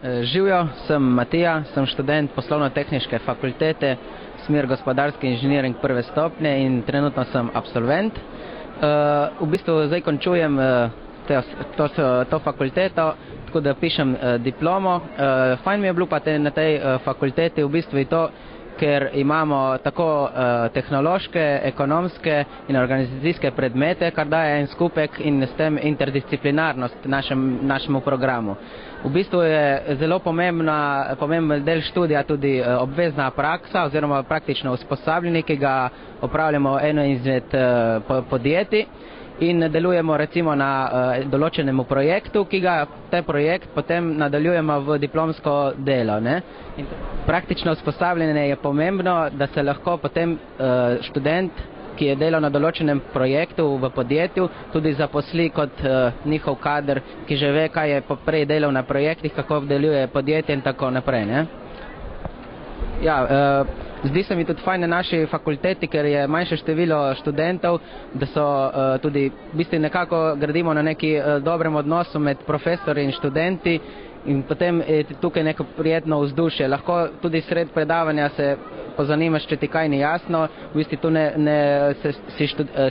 Živjo, sem Matija, sem študent poslovno-tehniške fakultete, smer gospodarski inženiring prve stopnje in trenutno sem absolvent. V bistvu zdaj končujem to fakulteto, tako da pišem diplomo. Fajn mi je bilo pa na tej fakulteti v bistvu to, ker imamo tako tehnološke, ekonomske in organizacijske predmete, kar daje en skupek in s tem interdisciplinarnost našemu programu. V bistvu je zelo pomemben del študija tudi obvezna praksa oziroma praktično usposabljanje, ki ga opravljamo eno izmed podjetij in delujemo recimo na določenemu projektu, ki ga ta projekt potem nadaljujemo v diplomsko delo. In praktično usposabljanje je pomembno, da se lahko potem študent, ki je delal na določenem projektu v podjetju, tudi zaposli kot njihov kader, ki že ve, kaj je poprej delal na projektih, kako deluje podjetje in tako naprej. Zdi se mi tudi fajn na naši fakulteti, ker je manjše število študentov, da so tudi, v bistvu nekako gradimo na neki dobrem odnosu med profesorji in študenti in potem je tukaj neko prijetno vzdušje. Lahko tudi sred predavanja se pozanimaš, če ti kaj ni jasno, v bistvu tu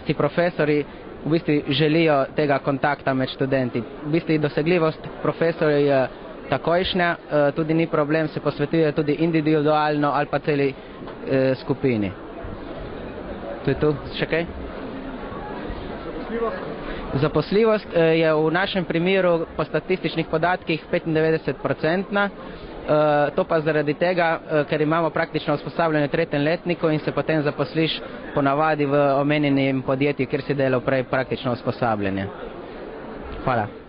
si profesori v bistvu želijo tega kontakta med študenti. V bistvu dosegljivost profesorjev je takojšnja, tudi ni problem, se posvetuje tudi individualno ali pa celi skupini. To je tu, še kaj? Zaposljivost je v našem primeru po statističnih podatkih 95%, to pa zaradi tega, ker imamo praktično usposabljanje v 3. letniku in se potem zaposliš ponavadi v omenjenem podjetju, kjer si delal prej praktično usposabljanje. Hvala.